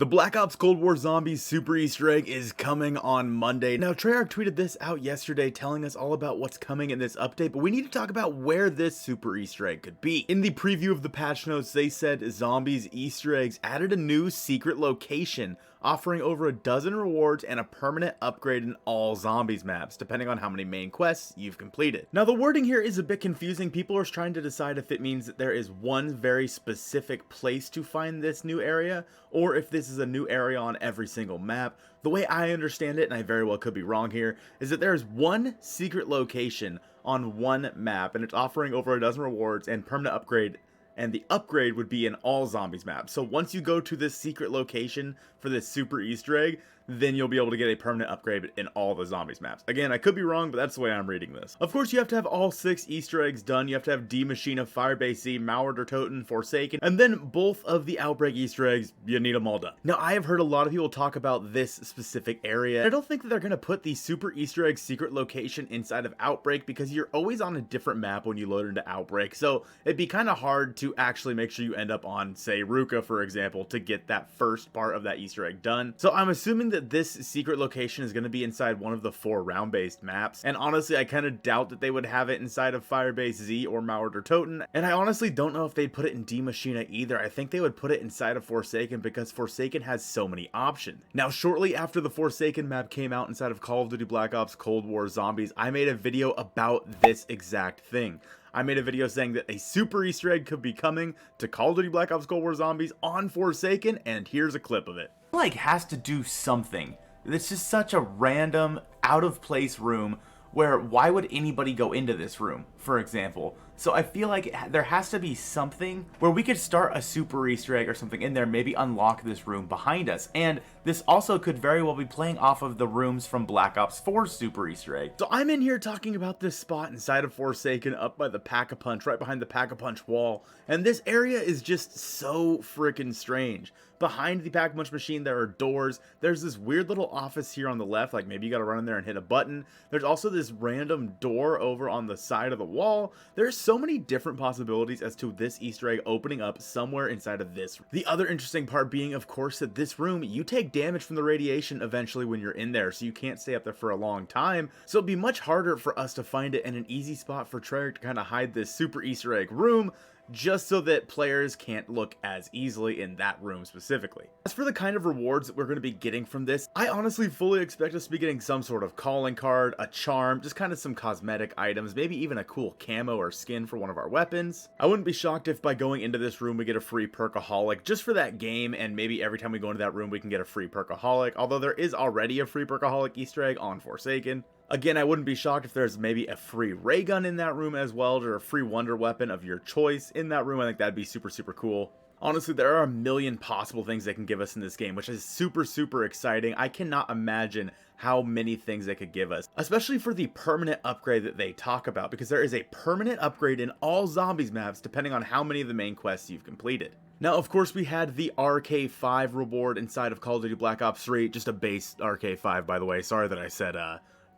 The Black Ops Cold War Zombies Super Easter egg is coming on Monday. Now, Treyarch tweeted this out yesterday telling us all about what's coming in this update, but we need to talk about where this Super Easter egg could be. In the preview of the patch notes, they said Zombies Easter eggs added a new secret location, offering over a dozen rewards and a permanent upgrade in all Zombies maps, depending on how many main quests you've completed. Now, the wording here is a bit confusing. People are trying to decide if it means that there is one very specific place to find this new area, or if this is a new area on every single map. The way I understand it, and I very well could be wrong here, is that there is one secret location on one map, and it's offering over a dozen rewards and permanent upgrade, and the upgrade would be in all Zombies maps. So once you go to this secret location for this Super Easter egg, then you'll be able to get a permanent upgrade in all the Zombies maps. Again, I could be wrong, but that's the way I'm reading this. Of course, you have to have all 6 Easter eggs done. You have to have Die Maschine, Firebase Z, Toten, Forsaken, and then both of the Outbreak Easter eggs, you need them all done. Now, I have heard a lot of people talk about this specific area. I don't think that they're going to put the Super Easter egg secret location inside of Outbreak because you're always on a different map when you load into Outbreak, so it'd be kind of hard to actually make sure you end up on, say, Ruka, for example, to get that first part of that Easter egg done. So I'm assuming that this secret location is going to be inside one of the 4 round-based maps, and honestly, I kind of doubt that they would have it inside of Firebase Z or Toten, and I honestly don't know if they'd put it in Die Maschine either. I think they would put it inside of Forsaken because Forsaken has so many options. Now, shortly after the Forsaken map came out inside of Call of Duty Black Ops Cold War Zombies, I made a video about this exact thing. I made a video saying that a Super Easter egg could be coming to Call of Duty Black Ops Cold War Zombies on Forsaken, and here's a clip of it. Has to do something. It's just such a random, out of place room where why would anybody go into this room, for example? So I feel like there has to be something where we could start a Super Easter egg or something in there, maybe unlock this room behind us. And this also could very well be playing off of the rooms from Black Ops 4's Super Easter egg. So I'm in here talking about this spot inside of Forsaken up by the Pack-a-Punch, right behind the Pack-a-Punch wall. And this area is just so freaking strange. Behind the Pack-a-Punch machine, there are doors. There's this weird little office here on the left, like maybe you gotta run in there and hit a button. There's also this random door over on the side of the wall. There's so many different possibilities as to this Easter egg opening up somewhere inside of this. The other interesting part being, of course, that this room, you take damage from the radiation eventually when you're in there, so you can't stay up there for a long time. So it'd be much harder for us to find it, and an easy spot for Treyarch to kind of hide this Super Easter egg room, just so that players can't look as easily in that room specifically. As for the kind of rewards that we're going to be getting from this, I honestly fully expect us to be getting some sort of calling card, a charm, just kind of some cosmetic items, maybe even a cool camo or skin for one of our weapons. I wouldn't be shocked if by going into this room we get a free Perkaholic just for that game, and maybe every time we go into that room we can get a free Perkaholic, although there is already a free Perkaholic Easter egg on Forsaken. Again, I wouldn't be shocked if there's maybe a free ray gun in that room as well, or a free wonder weapon of your choice in that room. I think that'd be super, super cool. Honestly, there are a million possible things they can give us in this game, which is super, super exciting. I cannot imagine how many things they could give us, especially for the permanent upgrade that they talk about, because there is a permanent upgrade in all Zombies maps depending on how many of the main quests you've completed. Now, of course, we had the RK5 reward inside of Call of Duty Black Ops 3, just a base RK5, by the way. Sorry that I said,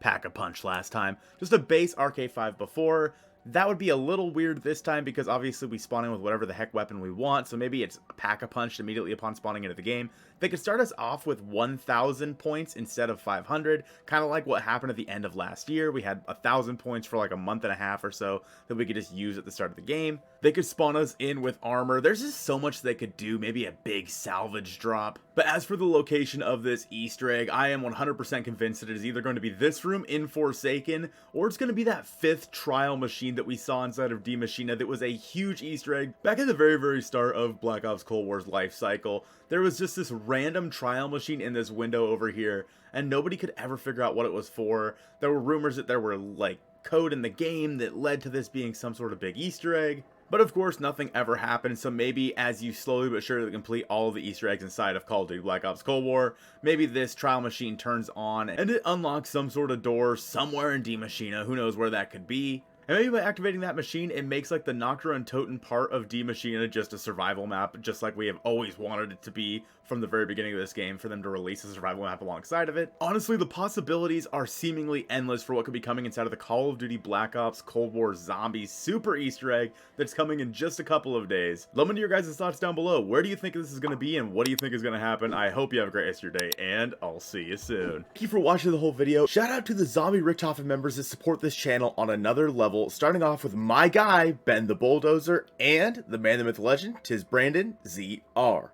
Pack-a-Punch last time. Just a base RK5 before. That would be a little weird this time because obviously we spawn in with whatever the heck weapon we want, so maybe it's a Pack-a-Punch immediately upon spawning into the game. They could start us off with 1,000 points instead of 500, kind of like what happened at the end of last year. We had 1,000 points for like a month and a half or so that we could just use at the start of the game. They could spawn us in with armor. There's just so much they could do, maybe a big salvage drop. But as for the location of this Easter egg, I am 100% convinced that it is either going to be this room in Forsaken, or it's going to be that 5th trial machine that we saw inside of Die Maschine that was a huge Easter egg back at the very, very start of Black Ops Cold War's life cycle. There was just this random trial machine in this window over here, and nobody could ever figure out what it was for. There were rumors that there were like code in the game that led to this being some sort of big Easter egg. But of course, nothing ever happened, so maybe as you slowly but surely complete all of the Easter eggs inside of Call of Duty Black Ops Cold War, maybe this trial machine turns on and it unlocks some sort of door somewhere in Die Maschine. Who knows where that could be. And maybe by activating that machine, it makes like the Noctra and Toten part of D Machina just a survival map, just like we have always wanted it to be from the very beginning of this game, for them to release a survival map alongside of it. Honestly, the possibilities are seemingly endless for what could be coming inside of the Call of Duty Black Ops Cold War Zombies super Easter egg that's coming in just a couple of days. Let me know your guys' thoughts down below. Where do you think this is going to be, and what do you think is going to happen? I hope you have a great rest of your day, and I'll see you soon. Thank you for watching the whole video. Shout out to the Zombie Richtofen members that support this channel on another level, starting off with my guy, Ben the Bulldozer, and the man, the myth, legend, 'tis Brandon ZR.